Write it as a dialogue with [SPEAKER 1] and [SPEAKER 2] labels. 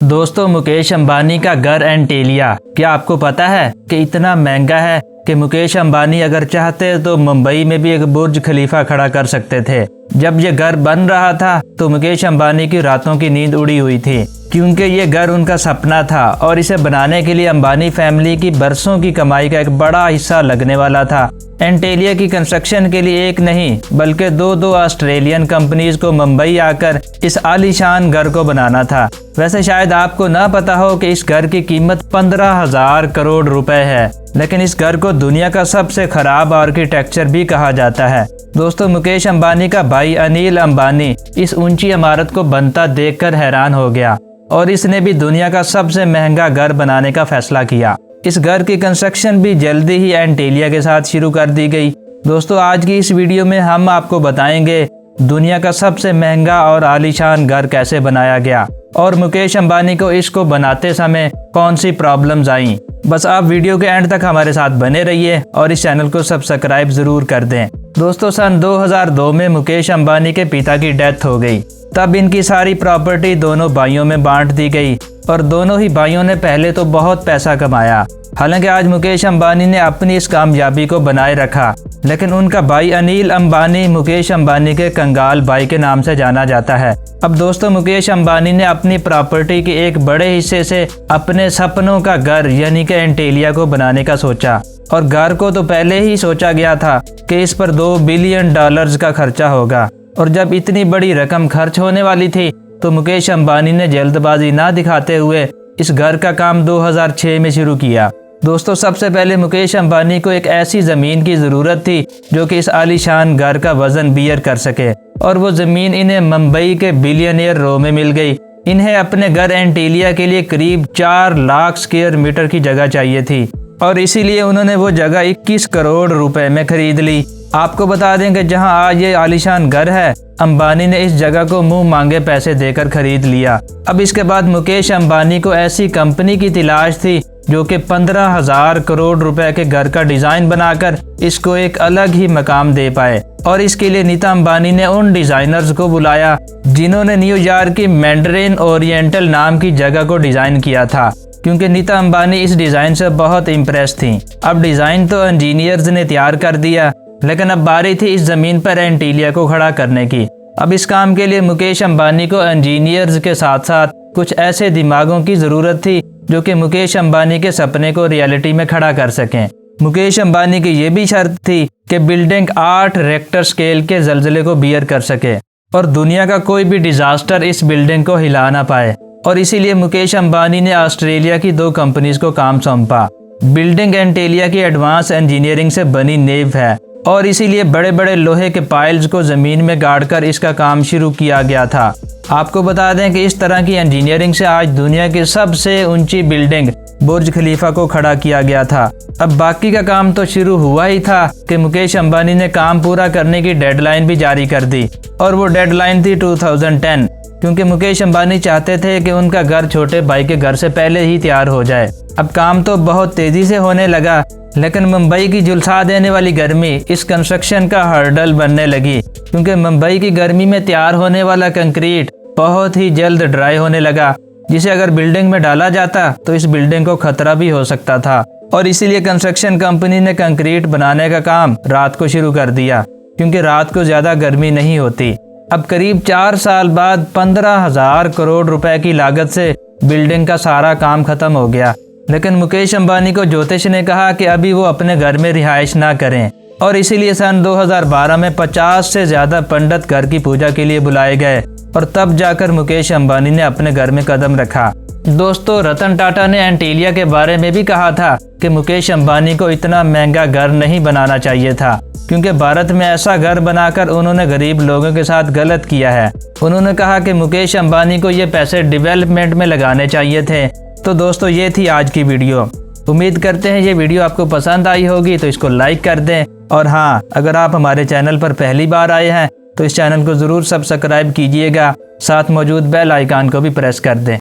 [SPEAKER 1] दोस्तों, मुकेश अंबानी का घर एंटीलिया क्या आपको पता है कि इतना महंगा है कि मुकेश अंबानी अगर चाहते तो मुंबई में भी एक बुर्ज खलीफा खड़ा कर सकते थे। जब ये घर बन रहा था तो मुकेश अंबानी की रातों की नींद उड़ी हुई थी, क्योंकि ये घर उनका सपना था और इसे बनाने के लिए अंबानी फैमिली की बरसों की कमाई का एक बड़ा हिस्सा लगने वाला था। एंटीलिया की कंस्ट्रक्शन के लिए एक नहीं बल्कि दो ऑस्ट्रेलियन कंपनीज को मुंबई आकर इस आलीशान घर को बनाना था। वैसे शायद आपको ना पता हो कि इस घर की कीमत 15,000 करोड़ रुपए है, लेकिन इस घर को दुनिया का सबसे खराब आर्किटेक्चर भी कहा जाता है। दोस्तों, मुकेश अंबानी का भाई अनिल अंबानी इस ऊंची इमारत को बनता देखकर हैरान हो गया और इसने भी दुनिया का सबसे महंगा घर बनाने का फैसला किया। इस घर की कंस्ट्रक्शन भी जल्दी ही एंटीलिया के साथ शुरू कर दी गई। दोस्तों, आज की इस वीडियो में हम आपको बताएंगे दुनिया का सबसे महंगा और आलीशान घर कैसे बनाया गया और मुकेश अंबानी को इसको बनाते समय कौन सी प्रॉब्लम्स आई। बस आप वीडियो के एंड तक हमारे साथ बने रहिए और इस चैनल को सब्सक्राइब जरूर कर दें। दोस्तों, सन 2002 में मुकेश अंबानी के पिता की डेथ हो गई। तब इनकी सारी प्रॉपर्टी दोनों भाइयों में बांट दी गई और दोनों ही भाइयों ने पहले तो बहुत पैसा कमाया। हालांकि आज मुकेश अंबानी ने अपनी इस कामयाबी को बनाए रखा, लेकिन उनका भाई अनिल अंबानी मुकेश अंबानी के कंगाल भाई के नाम से जाना जाता है। अब दोस्तों, मुकेश अंबानी ने अपनी प्रॉपर्टी के एक बड़े हिस्से से अपने सपनों का घर यानी कि एंटीलिया को बनाने का सोचा। और घर को तो पहले ही सोचा गया था कि इस पर $2 बिलियन का खर्चा होगा, और जब इतनी बड़ी रकम खर्च होने वाली थी तो मुकेश अंबानी ने जल्दबाजी ना दिखाते हुए इस घर का काम 2006 में शुरू किया। दोस्तों, सबसे पहले मुकेश अंबानी को एक ऐसी ज़मीन की ज़रूरत थी जो कि इस आलीशान घर का वजन बियर कर सके, और वो ज़मीन इन्हें मुंबई के बिलियनियर रो में मिल गई। इन्हें अपने घर एंटीलिया के लिए करीब 4 लाख स्क्वायर मीटर की जगह चाहिए थी और इसीलिए उन्होंने वो जगह 21 करोड़ रुपए में खरीद ली। आपको बता दें कि जहां आज ये आलीशान घर है, अंबानी ने इस जगह को मुंह मांगे पैसे देकर खरीद लिया। अब इसके बाद मुकेश अंबानी को ऐसी कंपनी की तलाश थी जो कि 15,000 करोड़ रुपए के घर का डिजाइन बनाकर इसको एक अलग ही मकाम दे पाए, और इसके लिए नीता अंबानी ने उन डिजाइनर्स को बुलाया जिन्होंने न्यूयॉर्क की मैंडरिन ओरिएंटल नाम की जगह को डिजाइन किया था, क्योंकि नीता अंबानी इस डिजाइन से बहुत इम्प्रेस थी। अब डिजाइन तो इंजीनियर्स ने तैयार कर दिया, लेकिन अब बारी थी इस जमीन पर एंटीलिया को खड़ा करने की। अब इस काम के लिए मुकेश अंबानी को इंजीनियर्स के साथ साथ कुछ ऐसे दिमागों की जरूरत थी जो कि मुकेश अंबानी के सपने को रियलिटी में खड़ा कर सकें। मुकेश अंबानी की ये भी शर्त थी कि बिल्डिंग 8 रेक्टर स्केल के जल्जले को बियर कर सके और दुनिया का कोई भी डिजास्टर इस बिल्डिंग को हिला ना पाए, और इसीलिए मुकेश अंबानी ने ऑस्ट्रेलिया की 2 कंपनीज को काम सौंपा। बिल्डिंग एंटीलिया की एडवांस इंजीनियरिंग से बनी नींव है और इसीलिए बड़े बड़े लोहे के पाइल्स को जमीन में गाड़कर इसका काम शुरू किया गया था। आपको बता दें कि इस तरह की इंजीनियरिंग से आज दुनिया की सबसे ऊंची बिल्डिंग बुर्ज खलीफा को खड़ा किया गया था। अब बाकी का काम तो शुरू हुआ ही था कि मुकेश अंबानी ने काम पूरा करने की डेडलाइन भी जारी कर दी, और वो डेडलाइन थी 2010, क्योंकि मुकेश अंबानी चाहते थे कि उनका घर छोटे भाई के घर से पहले ही तैयार हो जाए। अब काम तो बहुत तेजी से होने लगा, लेकिन मुंबई की झुलसा देने वाली गर्मी इस कंस्ट्रक्शन का हर्डल बनने लगी, क्योंकि मुंबई की गर्मी में तैयार होने वाला कंक्रीट बहुत ही जल्द ड्राई होने लगा, जिसे अगर बिल्डिंग में डाला जाता तो इस बिल्डिंग को खतरा भी हो सकता था। और इसीलिए कंस्ट्रक्शन कंपनी ने कंक्रीट बनाने का काम रात को शुरू कर दिया, क्योंकि रात को ज्यादा गर्मी नहीं होती। अब करीब 4 साल बाद 15,000 करोड़ रुपए की लागत से बिल्डिंग का सारा काम खत्म हो गया, लेकिन मुकेश अंबानी को ज्योतिष ने कहा कि अभी वो अपने घर में रिहाइश ना करें, और इसीलिए सन 2012 में 50 से ज्यादा पंडित घर की पूजा के लिए बुलाए गए, और तब जाकर मुकेश अंबानी ने अपने घर में कदम रखा। दोस्तों, रतन टाटा ने एंटीलिया के बारे में भी कहा था कि मुकेश अंबानी को इतना महंगा घर नहीं बनाना चाहिए था, क्योंकि भारत में ऐसा घर बनाकर उन्होंने गरीब लोगों के साथ गलत किया है। उन्होंने कहा कि मुकेश अंबानी को ये पैसे डेवलपमेंट में लगाने चाहिए थे। तो दोस्तों, ये थी आज की वीडियो। उम्मीद करते हैं ये वीडियो आपको पसंद आई होगी, तो इसको लाइक कर दें, और हाँ, अगर आप हमारे चैनल पर पहली बार आए हैं तो इस चैनल को ज़रूर सब्सक्राइब कीजिएगा, साथ मौजूद बेल आइकन को भी प्रेस कर दें।